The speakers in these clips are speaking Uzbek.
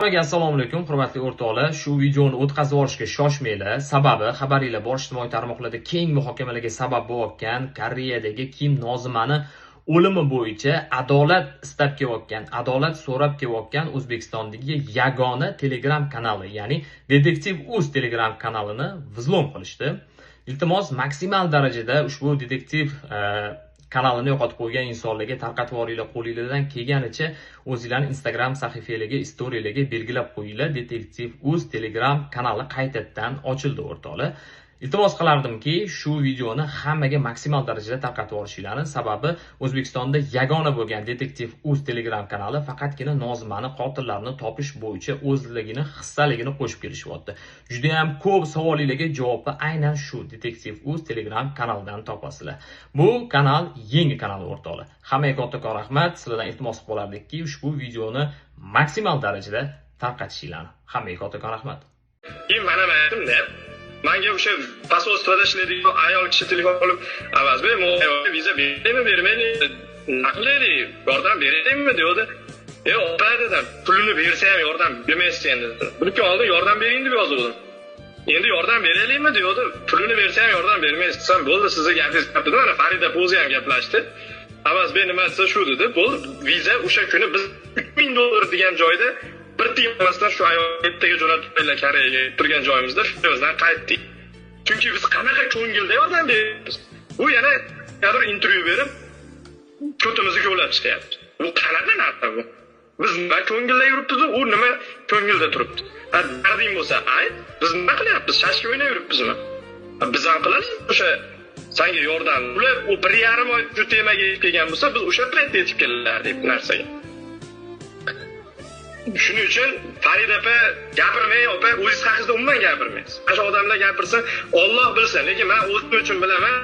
Assalomu alaykum, hurmatli o'rtoqlar. Shu videoni o'tkazib olishga shoshmanglar. Sababi, xabaringlar bor, ijtimoiy tarmoqlarda keng muhokamalarga sabab bo'layotgan Koreyadagi Kim Nozimani o'limi bo'yicha adolat istab kelayotgan, adolat so'rab kelayotgan O'zbekistondagi yagona Telegram kanali, ya'ni Detektiv.uz Telegram kanalini vzlom qilishdi. Iltimos, maksimal darajada ushbu detektiv kanalini yo'qotib qo'ygan insonlarga tarqatib yuboringlar, qo'lingizdan kelganicha o'zingizlarning Instagram sahifalariga, storylarga belgilab qo'yinglar. Detektiv.uz Telegram kanali qaytadan ochildi o'rtoqlar. Iltimos qilardimki, shu videoni hammaga maksimal darajada tarqatib yuborishinglarni, sababi O'zbekistonda yagona bo'lgan Detektiv.uz Telegram kanali faqatgina Nozimani qotillarini topish bo'yicha o'zligini, hissaligini qo'shib kelishyapti. Juda ham ko'p savollarga javobni aynan shu Detektiv.uz Telegram kanalidan topasizlar. Bu kanal yangi kanal o'rtoqlar. Hammaga kattakon rahmat. Sizlardan iltimos qilib qolardikki, ushbu videoni maksimal darajada tarqatishinglarni. Hammaga kattakon rahmat. Mana aytdim-da. Menga o'sha posolstvada ishlaydigan ayol kishi telefon qilib, "Avazbek, men viza beraymi, bermaymi? Naqlli yordam beraymi?" dedi. Opa dedim, "Pulini bersa ham yordam bermaysiz endi." Bir kun oldin yordam bering deb yozdim. Endi yordam beraylikmi dedi. "Pulini bersa ham yordam bermaysiz." Desam, "Bo'ldi, sizga gapingiz gapdi." Mana Farida o'zi ham gaplashdi. "Avazbek nima desa shu" dedi. "Bo'ldi, viza o'sha kuni biz $3000 degan joyda bir tiyin emasdan shu ayol ertaga jo'natib qo'ydilar Koreyaga turgan joyimizda shu yerdan qaytdik. Chunki biz qanaqa ko'ngilda yordam beramiz. Bu yana bir intervyu berib ko'timizni ko'lab chiqyapti. Bu qanaqa narsa bu? Biz nima ko'ngilda yuribmiz, u nima ko'ngilda turibdi. Darding bo'lsa, ayt, biz nima qilyapmiz? Shashka o'ynab yuribmizmi? Biz ham qilamiz o'sha senga yordam. Ular u 1,5 oy shu temaga kelgan bo'lsa, biz o'sha paytda yetib kelgandik bu narsaga. Shuning uchun Farida opa gapirmay, opa o'zingiz haqingizda umuman gapirmaysiz. O'sha odamlar gapirsa, Alloh bilsin, lekin men o'zim uchun bilaman.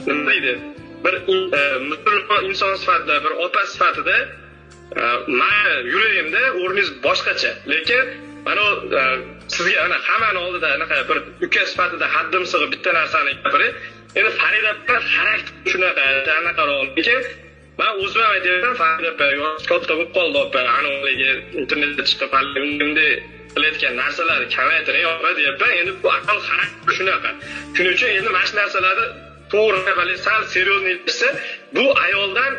Nima deydi? Bir musulmon inson sifatida, bir opa sifatida men yuragimda o'rningiz boshqacha. Lekin mana sizga ana hammani oldida anaqa bir uka sifatida haddim sig'ib bitta narsani gapiray. Endi Farida opa xarakteri shunaqa, anaqaroq. Lekin men o'zim ham aytaman, Farida opa katta bo'lib qoldi opa, aniqligi internetda chiqib bunday qilayotgan narsalarni kamaytiring opa deyapman. Endi bu aql xarakteri shunaqa. Shuning uchun endi mana shu narsalarni to'g'ri balki sal seryozni aytsa, bu ayoldan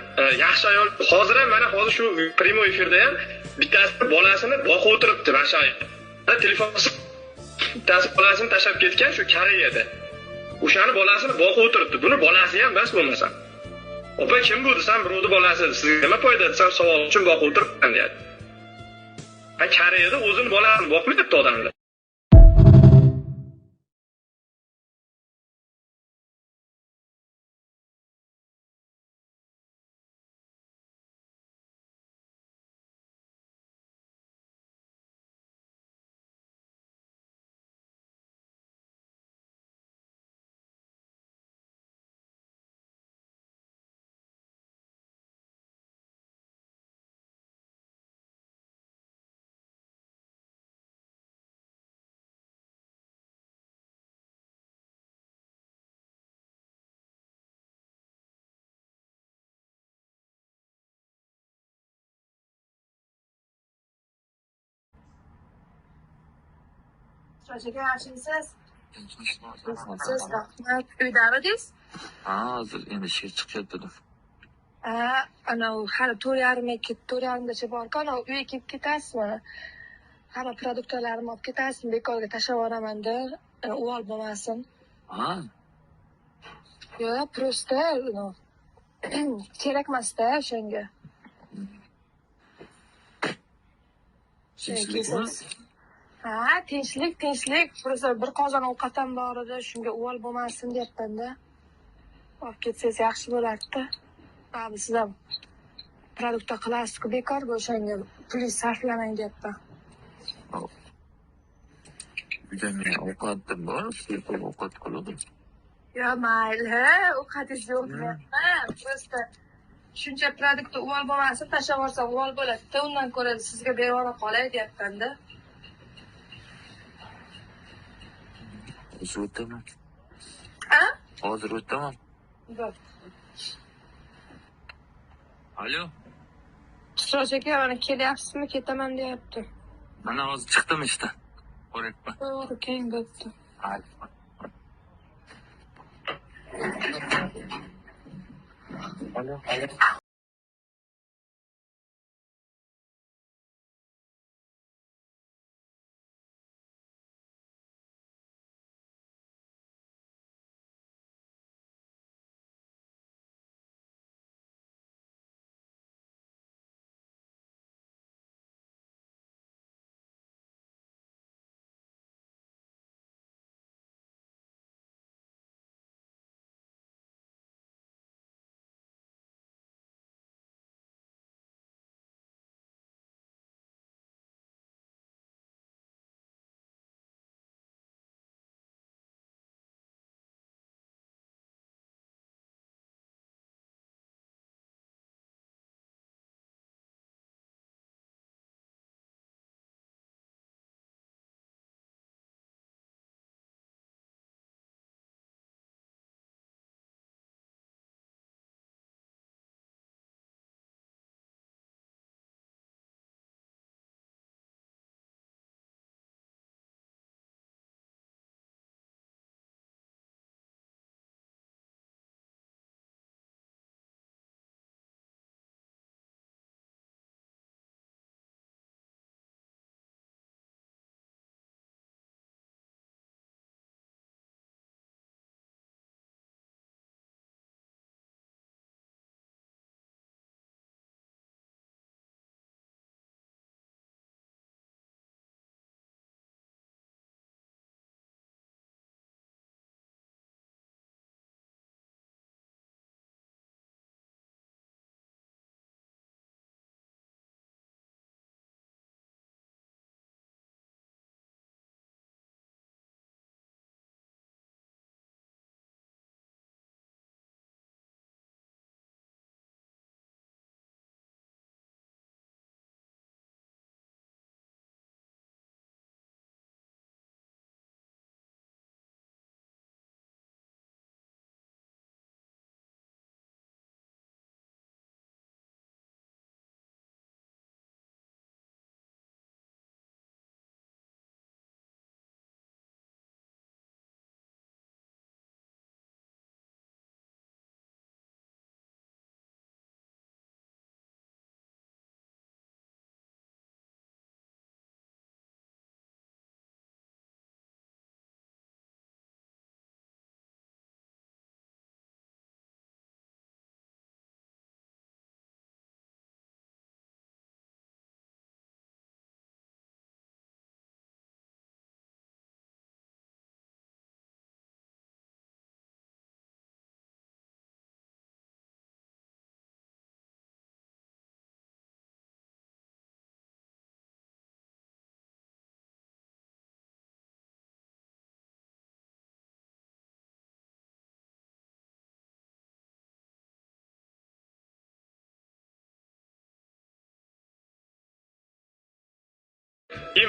yaxshi ayol. Hozir ham mana hozir shu prямой efirda ham bittasi bolasini boqib o'tiribdi mana shu ayol. Telefonni bittasi bolasini tashlab ketgan shu Koreyada. O'shani bolasini boqib o'tiribdi. Buni bolasi ham bas bo'lmasa. Opa kim bu desam, birovni bolasi. Sizga nima foyda desam, savol uchun boqib o'tiribman deyapti. Koreyada o'zini bolasini boqmayapti odamlar. Sizga yaxshimisiz? Siz rahmat. Uydamisiz? Hozir endi ishga chiqyapti. Ana hali 4:30gacha bor-ku, ana uyga kelib ketasizmi? Hamma produktlarni olib ketasizmi? Bekorga tashlab yuboraman-da, uvol bo'lmasin. Yo'q, просто kerak emas-da o'shanga. Tinchlik. Просто bir qozon ovqatam bor edi, shunga uvol bo'lmasin deyapman-da. Olib ketsangiz yaxshi bo'lardi. Abi siz ham produktda qilasiz-ku, bekorga o'shanga pulingiz sarflamang deyapman. Uyda men ovqatim bor, siz ovqat qilasiz. Yo, mayli, ovqatingiz yo'q deyapman. Просто shuncha produktda uvol bo'lmasin, tashlab yuborsam uvol bo'ladi-da, undan ko'ra sizga berib yuborib qolay deyapman-da. Hozir o'taman. Hozir o'taman. Bo'p. Alo. Siroj aka, mana kelyapsizmi, ketaman deyapti. Mana hozir chiqdim ishdan. Ko'ryapman. To'g'ri, keng bo'pti.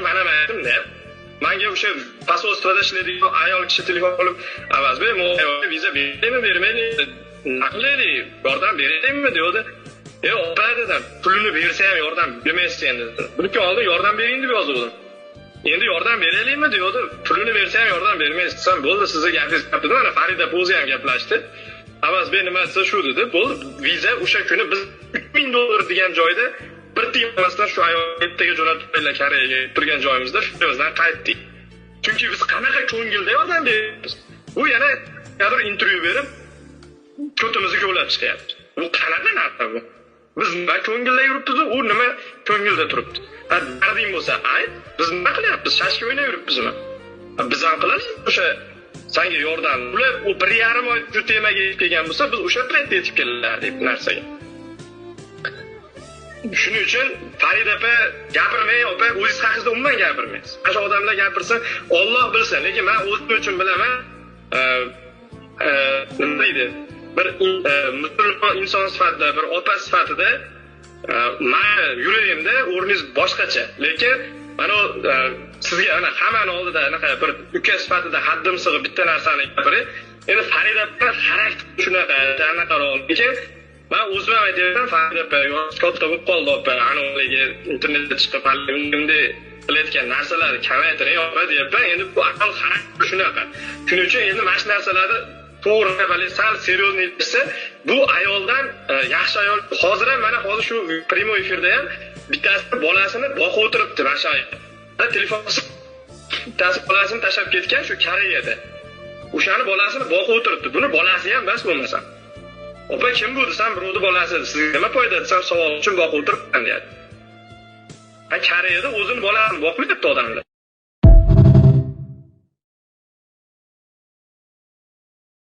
Mana men aytdim-da. Menga o'sha посольствоda ishlaydigan ayol kishi telefon qilib, "Avazbek, men viza beraymi, bermaymi? Naqllaydi, yordam beraymi?" dedi. Opa dedim, pulini bersa ham yordam bermaysiz endi. Bir kun oldin yordam bering deb yozuvdim. Endi yordam beraylikmi dedi. Pulini bersa ham yordam bermaysiz. Sen bo'ldi, sizga gapingiz gapdi. Mana Farida o'zi ham gaplashdi. Avazbek nima desa shu dedi. Bo'ldi, viza o'sha kuni biz $3000 degan joyda bir tiyomasdan shu ayol ertaga jo'natib qo'ydilar Koreyaga turgan joyimizda shundan qaytdik. Chunki biz qanaqa ko'ngilda yordam beramiz. U yana kadar intervyu berib ko'timizni ko'lab chiqyapti. Bu qanaqa narsa bu? Biz nima ko'ngilda yuribmiz, u nima ko'ngilda turibdi. Darding bo'lsa, ayt, biz nima qilyapmiz? Shashka o'ynab yuribmizmi? Biz ham qilaylik o'sha senga yordam. Ular u 1,5 oy shu temaga kelgan bo'lsa, biz o'sha paytda yetib keldik bu narsaga. Shuning uchun Farida opa gapirmay, opa o'zingiz haqingizda umuman gapirmaysiz. O'sha odamlar gapirsa, Alloh bilsin, lekin men o'zim uchun bilaman. Nima deydi? Bir musulmon inson sifatida, bir opa sifatida men yuragimda o'rningiz boshqacha. Lekin mana sizga ana hammani oldida anaqa bir uka sifatida haddim sig'ib bitta narsani gapiray. Endi Farida opa xarakter shunaqa, anaqa lekin Men o'zim aytyapman, Farida opa, yosh katta bo'lib qoldi opa, aniqligi internetda chiqib bunday qilayotgan narsalarni kamaytiring opa deyapman. Endi bu aql xarakter shunaqa. Shuning uchun endi mana shu narsalarni to'g'ri balki sal seriozniy desa, bu ayoldan yaxshi ayol. Hozir ham mana hozir shu prямой efirda ham bittasi bolasini boqib o'tiribdi mana shu ayol. Telefonni bittasi bolasini tashlab ketgan shu Koreyada. O'shani bolasini boqib o'tiribdi. Buni bolasi ham bas bo'lmasa. Opa kim bu desam, birovning bolasi. Sizga nima foyda desam, savol uchun boqib o'tiribman deydi. Koreyada o'zini bolasini boqmayapti odamlar.